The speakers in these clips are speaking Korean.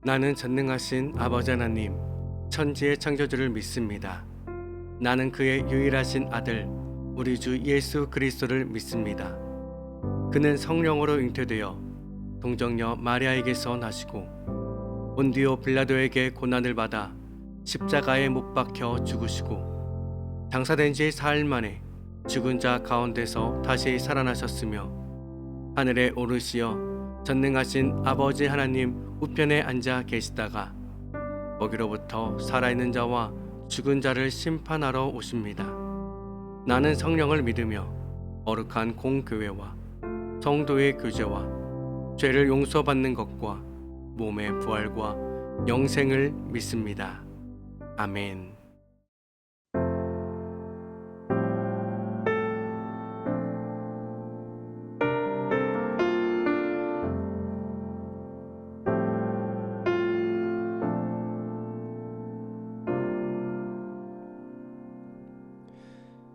나는 전능하신 아버지 하나님, 천지의 창조주를 믿습니다. 나는 그의 유일하신 아들, 우리 주 예수 그리스도를 믿습니다. 그는 성령으로 잉태되어 동정녀 마리아에게서 나시고 본디오 빌라도에게 고난을 받아 십자가에 못 박혀 죽으시고 장사된 지 사흘 만에 죽은 자 가운데서 다시 살아나셨으며 하늘에 오르시어 전능하신 아버지 하나님 우편에 앉아 계시다가 거기로부터 살아있는 자와 죽은 자를 심판하러 오십니다. 나는 성령을 믿으며 거룩한 공교회와 성도의 교제와 죄를 용서받는 것과 몸의 부활과 영생을 믿습니다. 아멘.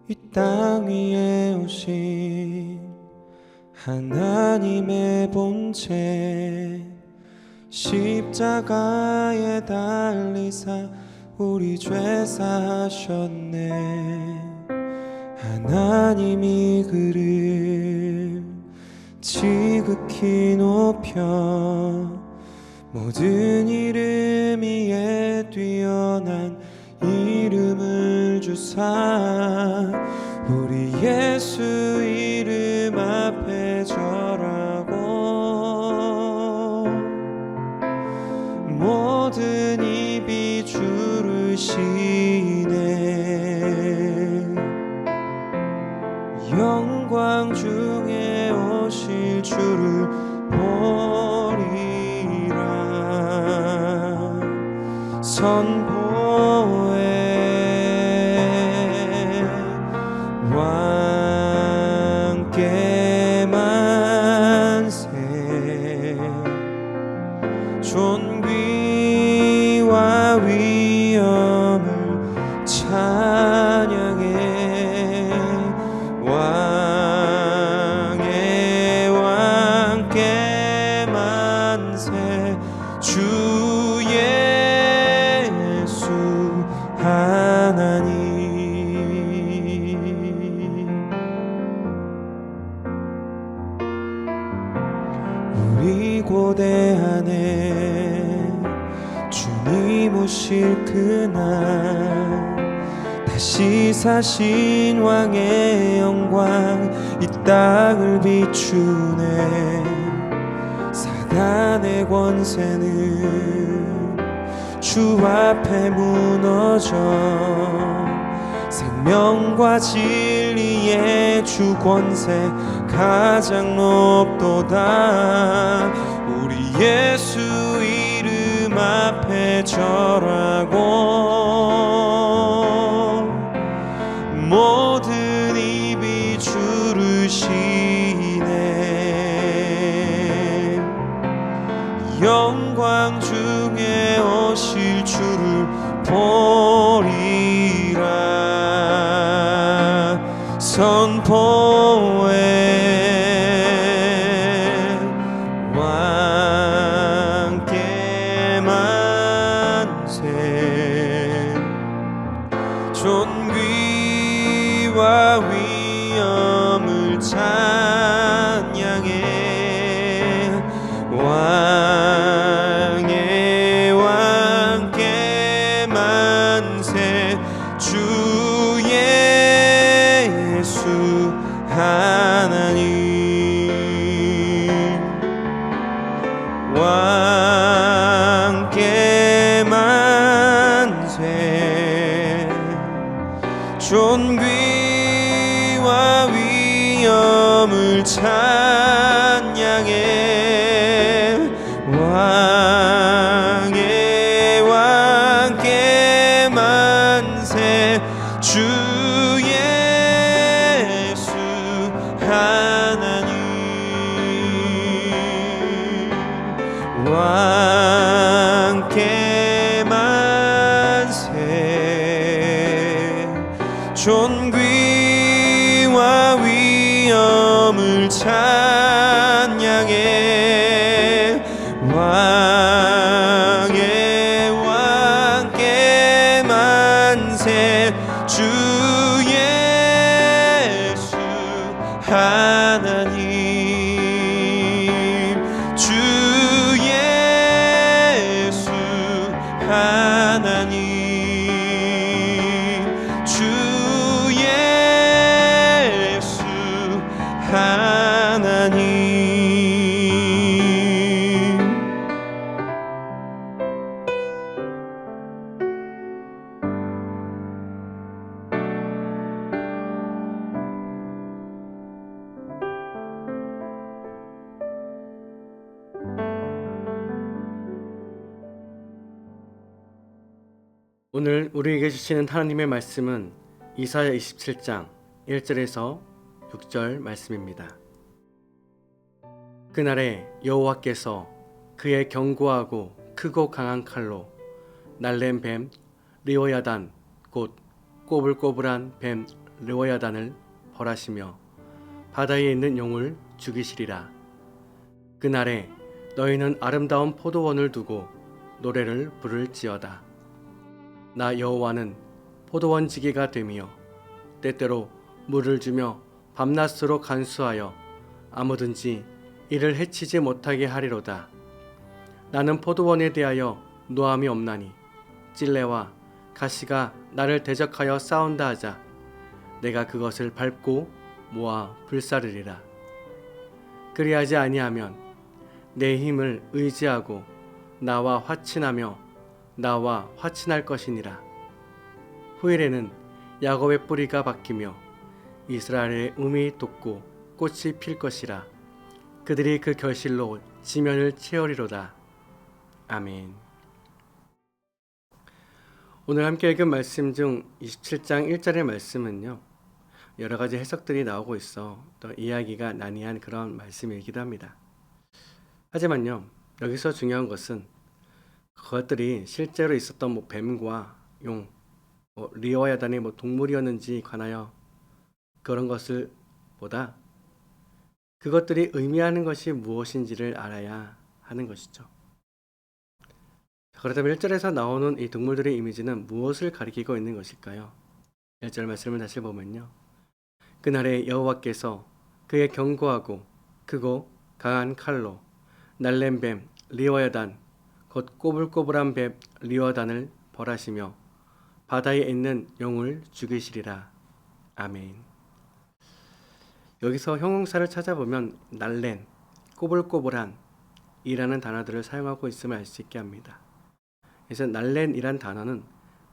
이 땅 위에 오신 하나님의 본체, 십자가에 달리사 우리 죄 사하셨네. 하나님이 그를 지극히 높여 모든 이름 위에 뛰어난 이름을 주사 우리 예수 이름 앞에 절하고 모든 입이 주를 시네. 영광 중에 오실 주를 보리라. 선포해 왕께 만세. 존귀와 위엄을 찬양해. 왕의 왕께 만세. 주 예수 하나님. 우리 고대하네 주님 오실 그날, 다시 사신 왕의 영광 이 땅을 비추네. 사단의 권세는 주 앞에 무너져 생명과 진리의 주 권세 가장 높도다. 우리 예수 이름 앞에 절하고 모든 입이 주를 시네. 영광 중에 오실 주를 보리라. 선포해 왕께 만세. 존귀와 위엄을 찬양해. 왕의 왕께 만세. 주 예수 하나님. 왕께 만세. 존귀와 위엄을 찬양해. 왕의 왕께 만세. 주 예수 하나님. 왕께 만세. 존귀와 위엄을 찬양해. 왕의 오늘 우리에게 주시는 하나님의 말씀은 이사야 27장 1절에서 6절 말씀입니다. 그날에 여호와께서 그의 견고하고 크고 강한 칼로 날랜 뱀 리오야단 곧 꼬불꼬불한 뱀 리오야단을 벌하시며 바다에 있는 용을 죽이시리라. 그날에 너희는 아름다운 포도원을 두고 노래를 부를지어다. 나 여호와는 포도원 지기가 되며 때때로 물을 주며 밤낮으로 간수하여 아무든지 이를 해치지 못하게 하리로다. 나는 포도원에 대하여 노함이 없나니 찔레와 가시가 나를 대적하여 싸운다 하자 내가 그것을 밟고 모아 불사르리라. 그리하지 아니하면 내 힘을 의지하고 나와 화친하며 나와 화친할 것이니라. 후일에는 야곱의 뿌리가 바뀌며 이스라엘의 음이 돋고 꽃이 필 것이라. 그들이 그 결실로 지면을 채우리로다. 아멘. 오늘 함께 읽은 말씀 중 27장 1절의 말씀은요, 여러 가지 해석들이 나오고 있어 또 이야기가 난이한 그런 말씀이기도 합니다. 하지만요, 여기서 중요한 것은 그것들이 실제로 있었던 뱀과 용, 리오야단이 동물이었는지 관하여 그런 것을 보다 그것들이 의미하는 것이 무엇인지를 알아야 하는 것이죠. 그렇다면 1절에서 나오는 이 동물들의 이미지는 무엇을 가리키고 있는 것일까요? 1절 말씀을 다시 보면요, 그날에 여호와께서 그의 견고하고 크고 강한 칼로 날랜 뱀 리오야단 곧 꼬불꼬불한 뱀 리오야단을 벌하시며 바다에 있는 용을 죽이시리라. 아멘. 여기서 형용사를 찾아보면 날랜, 꼬불꼬불한 이라는 단어들을 사용하고 있음을 알 수 있게 합니다. 그래서 날랜이란 단어는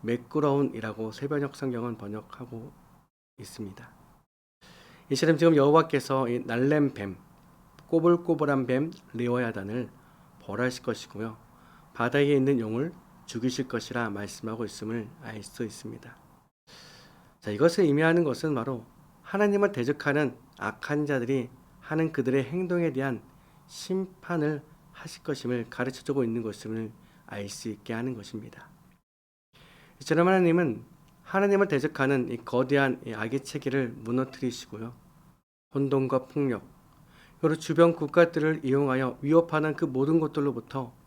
매끄러운이라고 새번역 성경은 번역하고 있습니다. 이처럼 지금 여호와께서 이 날랜 뱀, 꼬불꼬불한 뱀 리오야단을 벌하실 것이고요, 바다에 있는 용을 죽이실 것이라 말씀하고 있음을 알 수 있습니다. 자, 이것을 의미하는 것은 바로 하나님을 대적하는 악한 자들이 하는 그들의 행동에 대한 심판을 하실 것임을 가르쳐주고 있는 것임을 알 수 있게 하는 것입니다. 이처럼 하나님은 하나님을 대적하는 이 거대한 이 악의 체계를 무너뜨리시고요, 혼돈과 폭력, 그리고 주변 국가들을 이용하여 위협하는 그 모든 것들로부터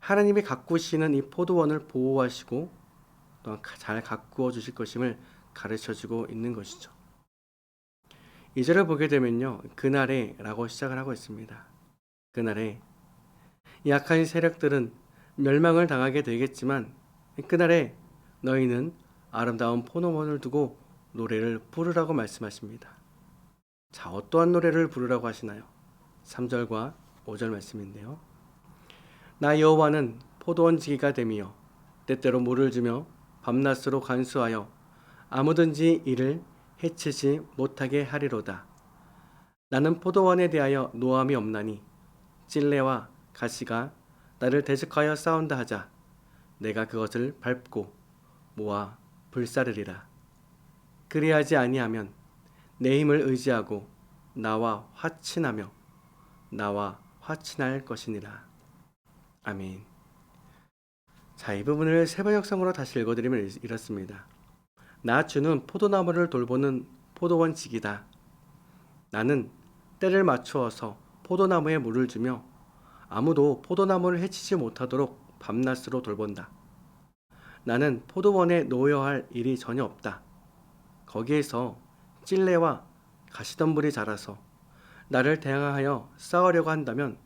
하나님이 가꾸시는 이 포도원을 보호하시고 또한 잘 가꾸어 주실 것임을 가르쳐주고 있는 것이죠. 2절을 보게 되면요, 그날에 라고 시작을 하고 있습니다. 그날에 이 악한 세력들은 멸망을 당하게 되겠지만 그날에 너희는 아름다운 포도원을 두고 노래를 부르라고 말씀하십니다. 자, 어떠한 노래를 부르라고 하시나요? 3절과 5절 말씀인데요, 나 여호와는 포도원 지기가 되며 때때로 물을 주며 밤낮으로 간수하여 아무든지 이를 해치지 못하게 하리로다. 나는 포도원에 대하여 노함이 없나니 찔레와 가시가 나를 대적하여 싸운다 하자 내가 그것을 밟고 모아 불사르리라. 그리하지 아니하면 내 힘을 의지하고 나와 화친하며 나와 화친할 것이니라. 아멘. 자, 이 부분을 세번역성으로 다시 읽어드리면 이렇습니다. 나 주는 포도나무를 돌보는 포도원 지기다. 나는 때를 맞추어서 포도나무에 물을 주며 아무도 포도나무를 해치지 못하도록 밤낮으로 돌본다. 나는 포도원에 놓여야 할 일이 전혀 없다. 거기에서 찔레와 가시덤불이 자라서 나를 대항하여 싸우려고 한다면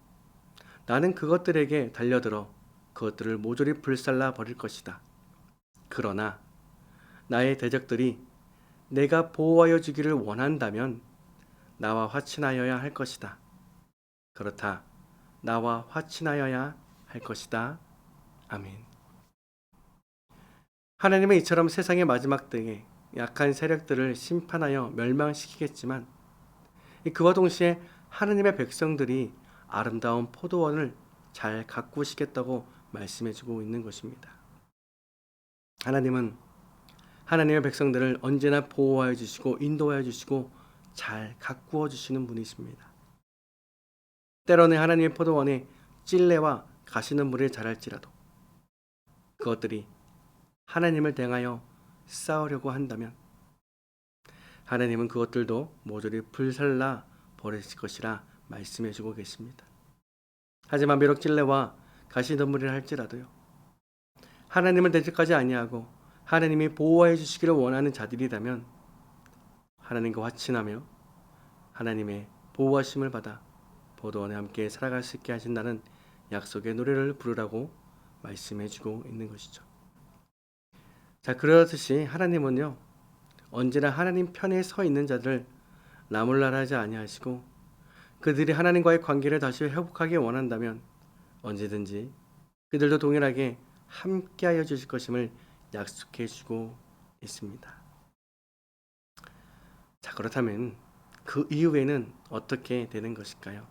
나는 그것들에게 달려들어 그것들을 모조리 불살라 버릴 것이다. 그러나 나의 대적들이 내가 보호하여 주기를 원한다면 나와 화친하여야 할 것이다. 그렇다. 나와 화친하여야 할 것이다. 아멘. 하나님은 이처럼 세상의 마지막 때에 약한 세력들을 심판하여 멸망시키겠지만 그와 동시에 하나님의 백성들이 아름다운 포도원을 잘 가꾸시겠다고 말씀해주고 있는 것입니다. 하나님은 하나님의 백성들을 언제나 보호하여 주시고 인도하여 주시고 잘 가꾸어 주시는 분이십니다. 때로는 하나님의 포도원에 찔레와 가시덤불이 자랄지라도 그것들이 하나님을 향하여 싸우려고 한다면 하나님은 그것들도 모조리 불살라 버리실 것이라 말씀해 주고 계십니다. 하지만 비록 찔레와 가시덤불이라 할지라도요, 하나님을 대적하지 아니하고 하나님이 보호해 주시기를 원하는 자들이라면 하나님과 화친하며 하나님의 보호하심을 받아 포도원에 함께 살아갈 수 있게 하신다는 약속의 노래를 부르라고 말씀해 주고 있는 것이죠. 자, 그렇듯이 하나님은요, 언제나 하나님 편에 서 있는 자들을 나몰라라 하지 아니하시고 그들이 하나님과의 관계를 다시 회복하기 원한다면 언제든지 그들도 동일하게 함께하여 주실 것임을 약속해 주고 있습니다. 자, 그렇다면 그 이후에는 어떻게 되는 것일까요?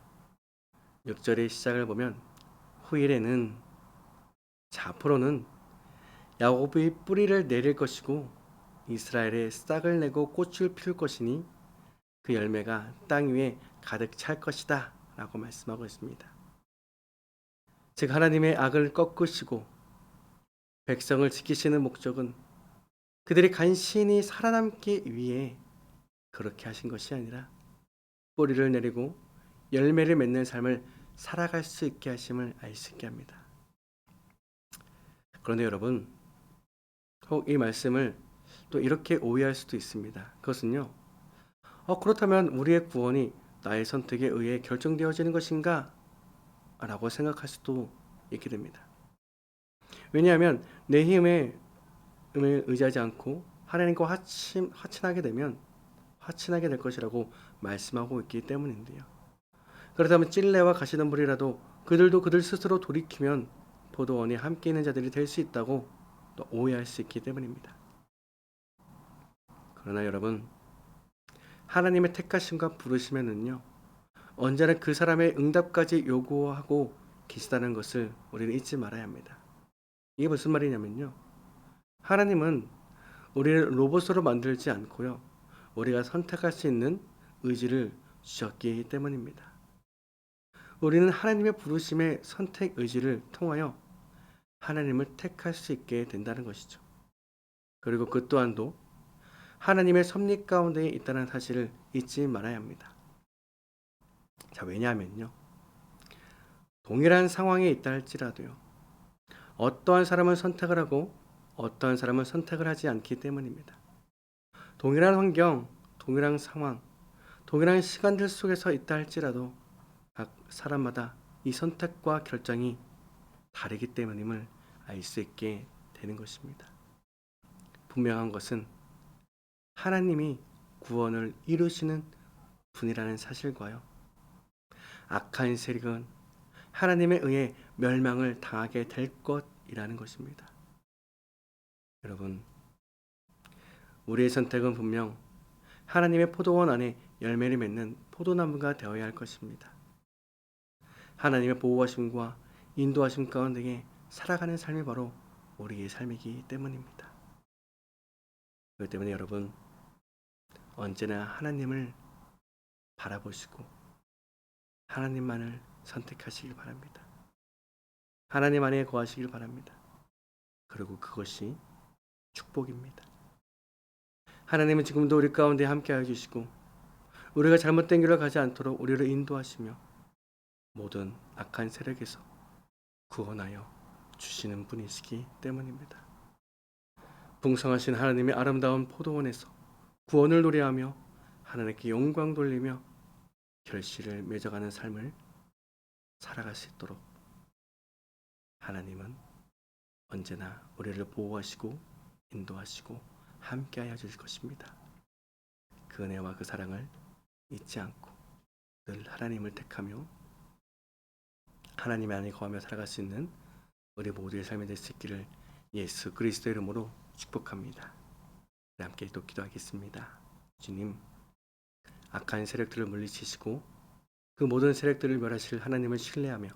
6절의 시작을 보면 후일에는, 자, 앞으로는 야곱이 뿌리를 내릴 것이고 이스라엘의 싹을 내고 꽃을 피울 것이니 그 열매가 땅 위에 가득 찰 것이다 라고 말씀하고 있습니다. 즉 하나님의 악을 꺾으시고 백성을 지키시는 목적은 그들이 간신히 살아남기 위해 그렇게 하신 것이 아니라 뿌리를 내리고 열매를 맺는 삶을 살아갈 수 있게 하심을 알 수 있게 합니다. 그런데 여러분, 혹 이 말씀을 또 이렇게 오해할 수도 있습니다. 그것은요, 그렇다면 우리의 구원이 나의 선택에 의해 결정되어지는 것인가? 라고 생각할 수도 있게 됩니다. 왜냐하면 내 힘에 의지하지 않고 하나님과 화친하게 되면 화친하게 될 것이라고 말씀하고 있기 때문인데요. 그렇다면 찔레와 가시덤불이라도 그들도 그들 스스로 돌이키면 포도원에 함께 있는 자들이 될 수 있다고 또 오해할 수 있기 때문입니다. 그러나 여러분, 하나님의 택하심과 부르심에는요, 언제나 그 사람의 응답까지 요구하고 계시다는 것을 우리는 잊지 말아야 합니다. 이게 무슨 말이냐면요, 하나님은 우리를 로봇으로 만들지 않고요, 우리가 선택할 수 있는 의지를 주셨기 때문입니다. 우리는 하나님의 부르심의 선택 의지를 통하여 하나님을 택할 수 있게 된다는 것이죠. 그리고 그 또한도 하나님의 섭리 가운데 있다는 사실을 잊지 말아야 합니다. 자, 왜냐하면요, 동일한 상황에 있다 할지라도요, 어떠한 사람은 선택을 하고 어떠한 사람은 선택을 하지 않기 때문입니다. 동일한 환경, 동일한 상황, 동일한 시간들 속에서 있다 할지라도 각 사람마다 이 선택과 결정이 다르기 때문임을 알 수 있게 되는 것입니다. 분명한 것은 하나님이 구원을 이루시는 분이라는 사실과요, 악한 세력은 하나님에 의해 멸망을 당하게 될 것이라는 것입니다. 여러분, 우리의 선택은 분명 하나님의 포도원 안에 열매를 맺는 포도나무가 되어야 할 것입니다. 하나님의 보호하심과 인도하심 가운데 살아가는 삶이 바로 우리의 삶이기 때문입니다. 그렇기 때문에 여러분, 언제나 하나님을 바라보시고 하나님만을 선택하시길 바랍니다. 하나님 안에 거하시길 바랍니다. 그리고 그것이 축복입니다. 하나님은 지금도 우리 가운데 함께하여 주시고 우리가 잘못된 길로 가지 않도록 우리를 인도하시며 모든 악한 세력에서 구원하여 주시는 분이시기 때문입니다. 풍성하신 하나님의 아름다운 포도원에서 구원을 노래하며 하나님께 영광 돌리며 결실을 맺어가는 삶을 살아갈 수 있도록 하나님은 언제나 우리를 보호하시고 인도하시고 함께하여 주실 것입니다. 그 은혜와 그 사랑을 잊지 않고 늘 하나님을 택하며 하나님 안에 거하며 살아갈 수 있는 우리 모두의 삶이 될 수 있기를 예수 그리스도 이름으로 축복합니다. 함께 또 기도하겠습니다. 주님, 악한 세력들을 물리치시고 그 모든 세력들을 멸하실 하나님을 신뢰하며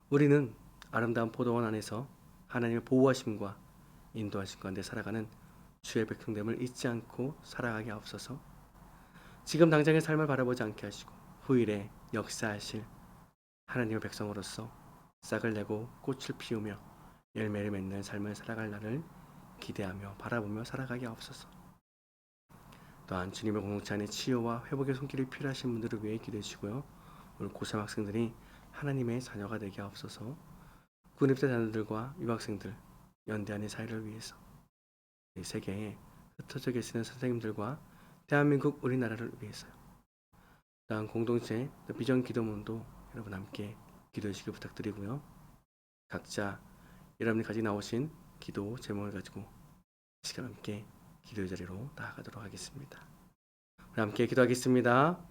우리는 아름다운 포도원 안에서 하나님의 보호하심과 인도하신 가운데 살아가는 주의 백성됨을 잊지 않고 살아가게 하옵소서. 지금 당장의 삶을 바라보지 않게 하시고 후일에 역사하실 하나님의 백성으로서 싹을 내고 꽃을 피우며 열매를 맺는 삶을 살아갈 날을 기대하며 바라보며 살아가게 하옵소서. 또한 주님의 공동체 안에 치유와 회복의 손길이 필요하신 분들을 위해 기도해 주시고요. 오늘 고3 학생들이 하나님의 자녀가 되게 하옵소서. 군입대 자녀들과 유학생들, 연대안의 사회를 위해서 이 세계에 흩어져 계시는 선생님들과 대한민국 우리나라를 위해서요. 또한 공동체 비전 기도문도 여러분 함께 기도해 주시기 부탁드리고요. 각자 여러분이 가지고 나오신 기도 제목을 가지고 시간 함께 기도의 자리로 나아가도록 하겠습니다. 우리 함께 기도하겠습니다.